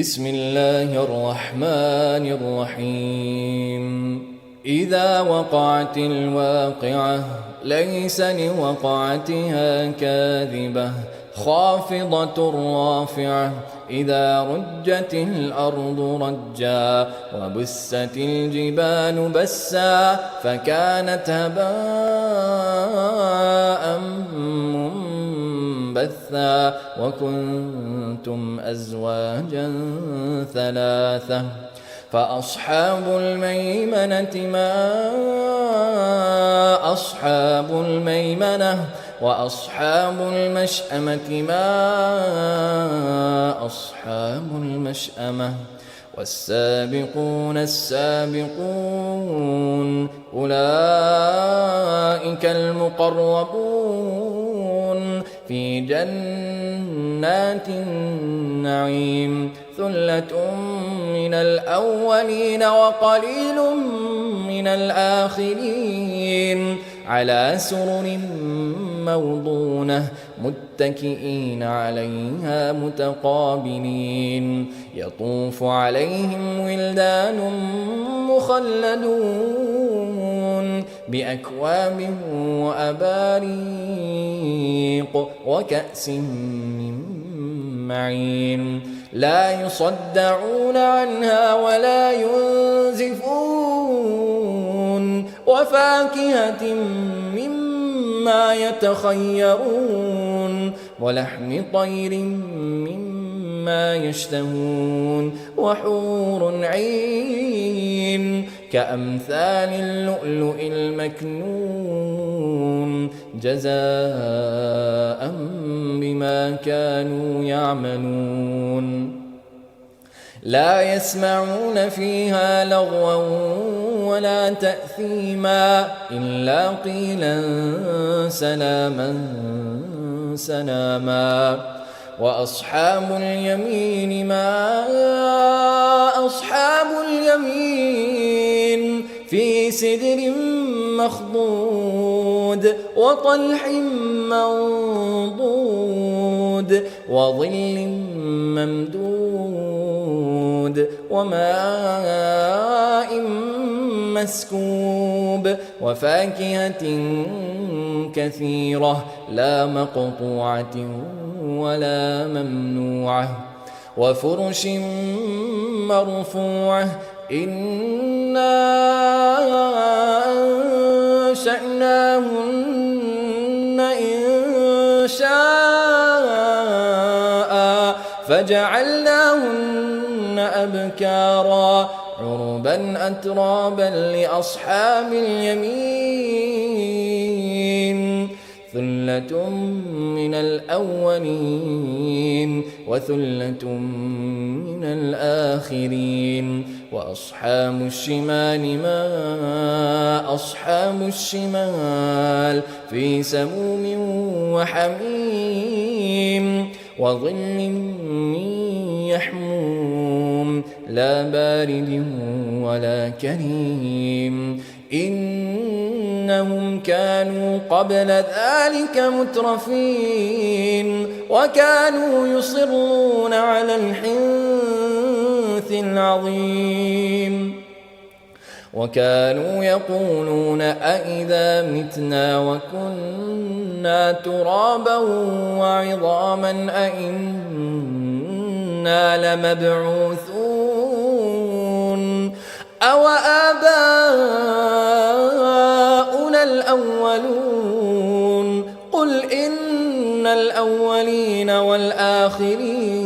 بسم الله الرحمن الرحيم إذا وقعت الواقعة ليس لوقعتها كاذبة خافضة رافعة إذا رجت الأرض رجا وبست الجبال بسا فكانت هباء منبثا وكنتم أزواجا ثلاثة فأصحاب الميمنة ما أصحاب الميمنة وأصحاب المشأمة ما أصحاب المشأمة والسابقون السابقون أولئك المقربون في جنات النعيم ثلة من الأولين وقليل من الآخرين على سرر موضونة متكئين عليها متقابلين يطوف عليهم ولدان مخلدون بأكواب وأباريق وكأس من معين لا يصدعون عنها ولا ينزفون وفاكهة مما يتخيرون ولحم طير مما يشتهون وحور عين كأمثال اللؤلؤ المكنون جزاء بما كانوا يعملون لا يسمعون فيها لغوا ولا تأثيما إلا قيلا سلاما سلاما وأصحاب اليمين ما أصحاب اليمين في سدر مخضود وطلح منضود وظل ممدود وماء مسكوب وفاكهة كثيرة لا مقطوعة ولا ممنوعة وفرش مرفوعة إنا أنشأناهن إن شاء فجعلناهن أبكارا عربا أترابا لأصحاب اليمين ثلة من الأولين وثلة من الآخرين وأصحاب الشمال ما أصحاب الشمال في سموم وحميم وظل من يحموم لا بارد ولا كريم إنهم كانوا قبل ذلك مترفين وكانوا يصرون على الحنث العظيم وكانوا يقولون أئذا متنا وكنا ترابا وعظاما أئنا لمبعوثون أو آباؤنا الأولون قل إن الأولين والآخرين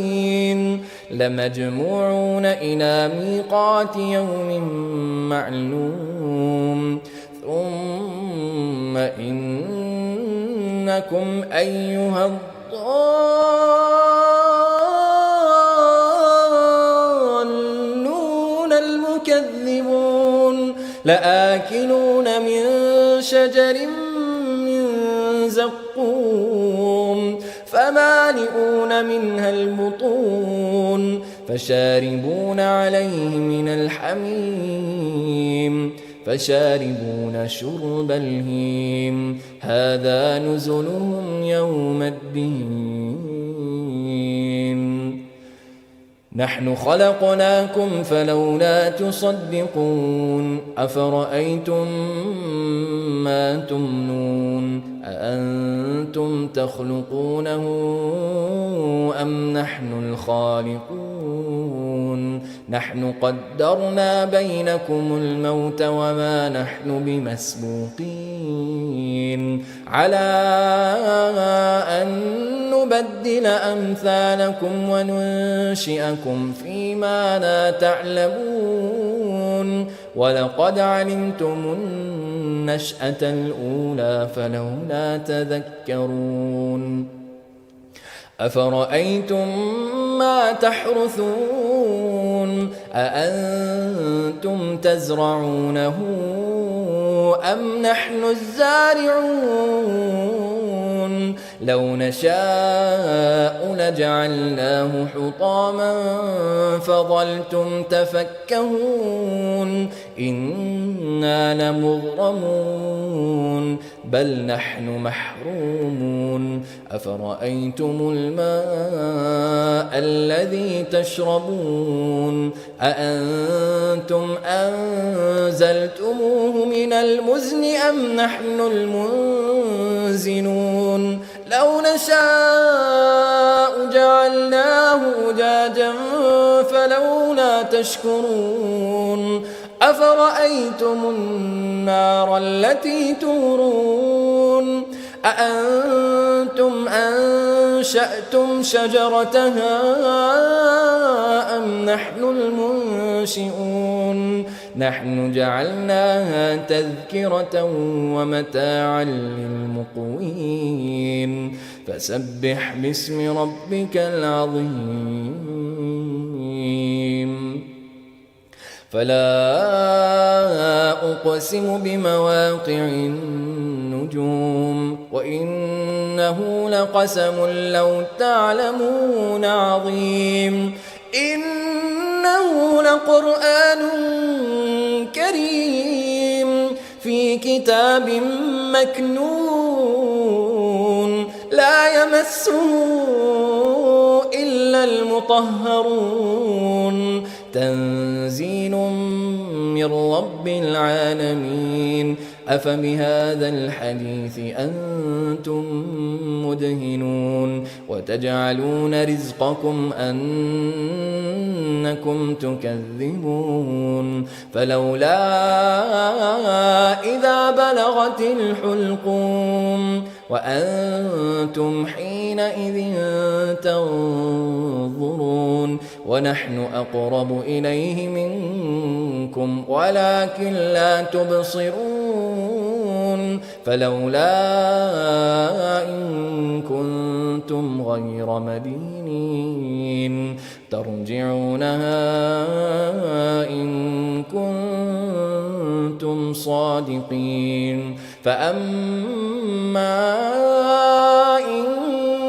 لمجموعون إلى ميقات يوم معلوم ثم إنكم أيها الضالون المكذبون لآكلون من شجر من زقوم فمالئون منها البطون فشاربون عليه من الحميم فشاربون شرب الهيم هذا نزلهم يوم الدين نحن خلقناكم فلولا تصدقون أفرأيتم ما تمنون أأنتم تخلقونه أم نحن الخالقون نحن قدرنا بينكم الموت وما نحن بمسبوقين على أن نبدل أمثالكم وننشئكم فيما لا تعلمون ولقد علمتم النشأة الأولى فلولا تذكرون أفرأيتم ما تحرثون أأنتم تزرعونه أم نحن الزارعون لو نشاء لجعلناه حطاما فظلتم تفكهون إنا لمغرمون بل نحن محرومون أفرأيتم الماء الذي تشربون أأنتم أنزلتموه من المزن أم نحن المنزلون لو نشاء جعلناه أجاجا فلولا تشكرون أفرأيتم النار التي تورون أأنتم أنشأتم شجرتها أم نحن المنشئون نحن جعلناها تذكرة ومتاعا للمقوين فسبح باسم ربك العظيم فلا أقسم بمواقع النجوم وإنه لقسم لو تعلمون عظيم إنه لقرآن كريم في كتاب مكنون لا يمسه إلا المطهرون تنزيل من رب العالمين أفبهذا الحديث أنتم مدهنون وتجعلون رزقكم أنكم تكذبون فلولا إذا بلغت الحلقوم وأنتم حينئذ تنظرون ونحن أقرب إليه منكم ولكن لا تبصرون فلولا إن كنتم غير مدينين ترجعونها إن كنتم صادقين فأما إن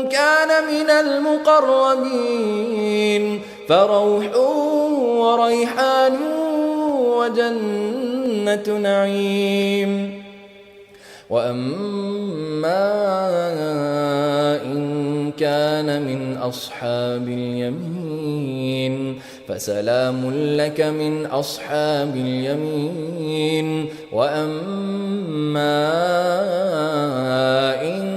كان من المقربين فروح وريحان وجنة نعيم وأما إن كان من أصحاب اليمين فسلام لك من أصحاب اليمين وأما إن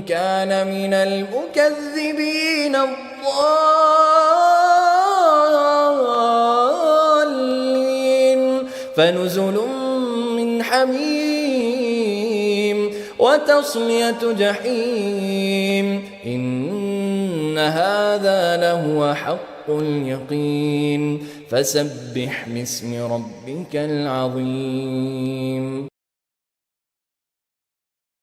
كان من المكذبين الضالين فنزل من حميم وتصلية جحيم إن هذا لهو حق اليقين فسبح باسم ربك العظيم